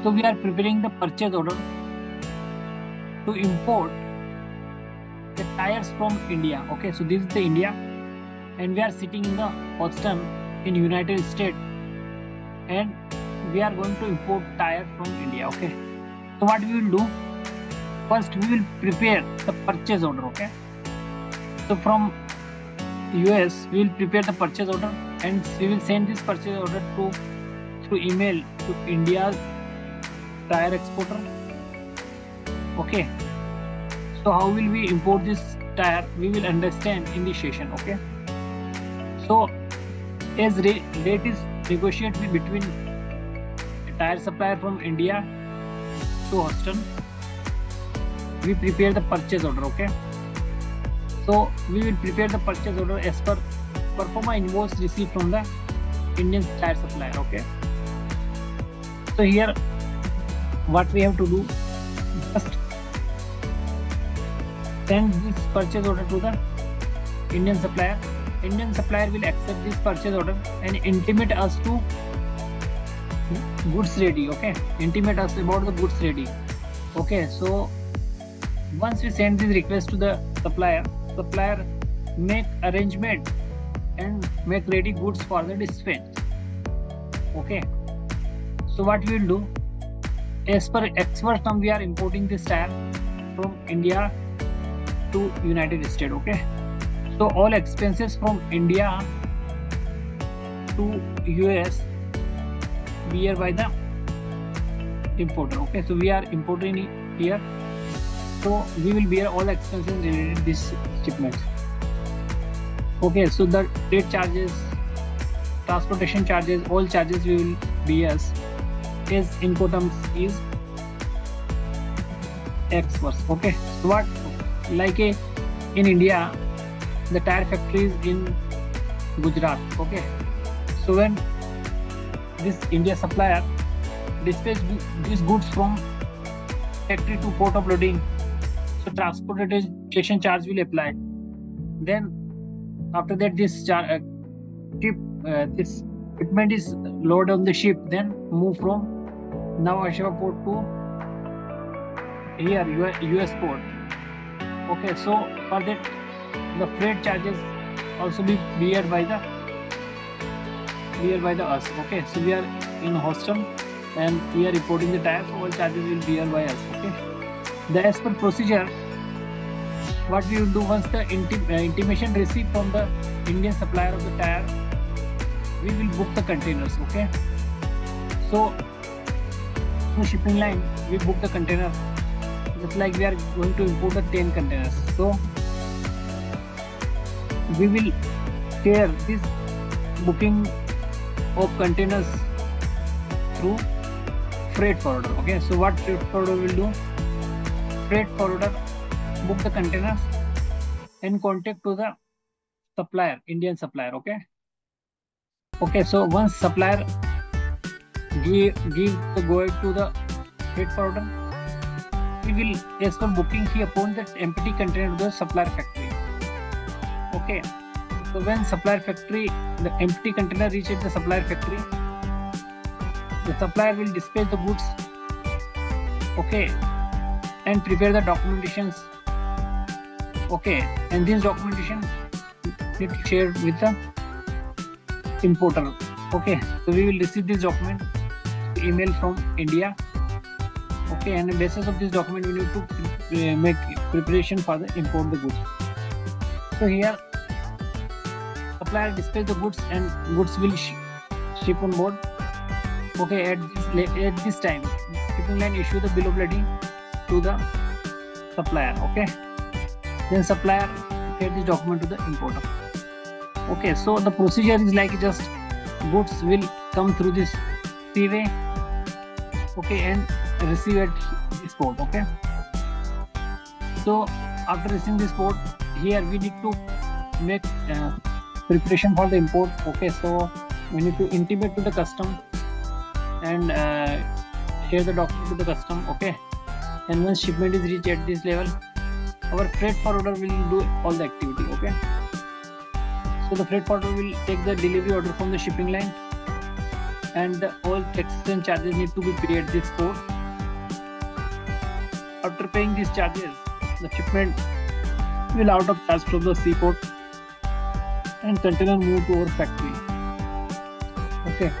So we are preparing the purchase order to import the tires from India. Okay, so this is the India, and we are sitting in the Houston in United States, and we are going to import tire from India. Okay, so what we will do, first we will prepare the purchase order. Okay, so from US we will prepare the purchase order, and we will send this purchase order through email to India's tire exporter. Okay, so how will we import this tire, we will understand in this session. Okay, so as rate is negotiated between a tire supplier from India to Houston, we prepare the purchase order. Okay, so we will prepare the purchase order as per performa invoice received from the Indian tire supplier. Okay, so here what we have to do, just send this purchase order to the Indian supplier. Indian supplier will accept this purchase order and intimate us to goods ready. Okay, intimate us about the goods ready. Okay, so once we send this request to the supplier make arrangement and make ready goods for the dispatch. Okay, so what we will do, as per expert term, we are importing this tire from India to United States. Okay, so all expenses from India to US bear by the importer. Okay, so we are importing here, so we will bear all expenses related to this shipment. Okay, so the freight charges, transportation charges, all charges we will bear as Incoterms is X first. Okay, so what, like in India the tire factory is in Gujarat. Okay, so when this India supplier dispatch these goods from factory to port of loading, so transportation charge will apply. Then after that this this shipment is loaded on the ship, then move from Nhava Sheva port to here US port. Okay, so for that the freight charges also be bear by the us. Okay, so we are in Houston and we are reporting the tires, so all charges will bear by us. Okay, the as per procedure, what we will do, once the intimation received from the Indian supplier of the tire, we will book the containers. Okay, so through shipping line we book the container, just like we are going to import the 10 containers. So we will share this booking of containers through freight forwarder. Okay, so what freight forwarder will do, freight forwarder book the containers and contact to the supplier, Indian supplier. Okay, so once supplier give the go ahead to the freight forwarder, we will, as per booking, he appoint that empty container to the supplier factory. Okay, so when supplier factory, the empty container reaches the supplier factory, the supplier will dispatch the goods. Okay, and prepare the documentations. Okay, and this documentation need to share with the importer. Okay, so we will receive this document email from India. Okay, and on the basis of this document we need to make preparation for the import the goods. So here supplier dispatch the goods and goods will ship on board. Okay, at this time shipping line issue the bill of lading to the supplier. Okay, then supplier get this document to the importer. Okay, so the procedure is like just goods will come through this seaway. Okay, and receive at this port. Okay, so after receiving this port, here we need to make preparation for the import. Okay, so we need to intimate to the custom and share the document to the custom. Okay, and once shipment is reached at this level, our freight forwarder will do all the activity. Okay, so the freight forwarder will take the delivery order from the shipping line and the all taxes and charges need to be paid at this port. After paying these charges, the shipment will out of charge from the seaport and container move to our factory. Okay.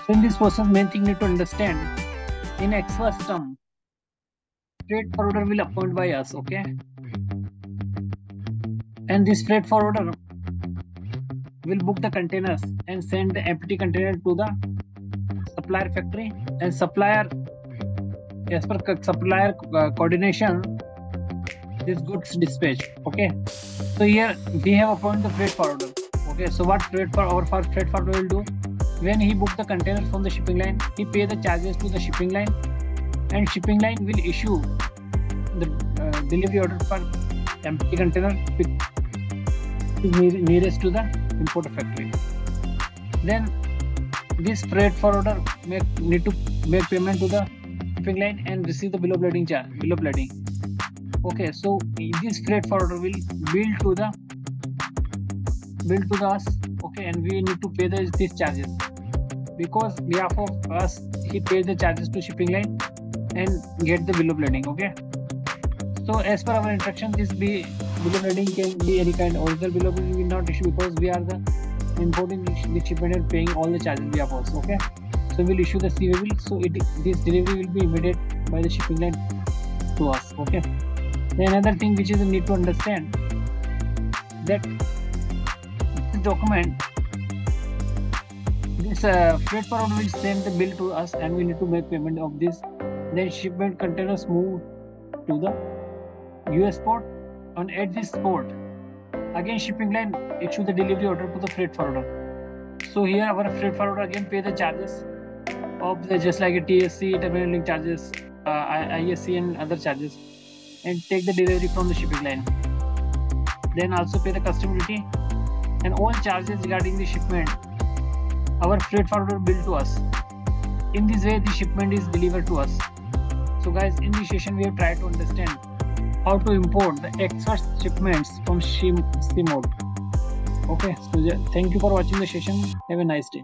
So in this process, main thing need to understand, in ex-worst term, freight forwarder will appoint by us, okay? And this freight forwarder will book the containers and send the empty container to the supplier factory, and supplier, as per supplier coordination, this goods dispatch. Okay, so here we have appointed the freight forwarder. Okay, so what freight forwarder will do, when he book the container from the shipping line, he pay the charges to the shipping line, and shipping line will issue the delivery order for empty container nearest to the importer factory. Then this freight forwarder need to make payment to the shipping line and receive the bill of lading charge. Okay, so this freight forwarder will bill to us. Okay, and we need to pay these charges, because behalf of us he pays the charges to shipping line and get the bill of lading. Okay, so as per our instruction, this bill of lading can be any kind. Original bill of lading will not issue, because we are the importing the shipment and paying all the charges behalf of us. Okay, so we'll issue the CVB. So this delivery will be immediate by the shipping line to us. Okay. Then another thing which is you need to understand, that this document, this freight forwarder will send the bill to us and we need to make payment of this. Then shipment containers move to the US port, and at this port again shipping line issue the delivery order to the freight forwarder. So here our freight forwarder again pay the charges of the, just like a TSC, terminal link charges, ISC and other charges, and take the delivery from the shipping line. Then also pay the custom duty and all charges regarding the shipment our freight forwarder bill to us. In this way the shipment is delivered to us. So guys, in this session we have tried to understand how to import the ex-worst shipments from Seamode. Okay, so thank you for watching the session. Have a nice day.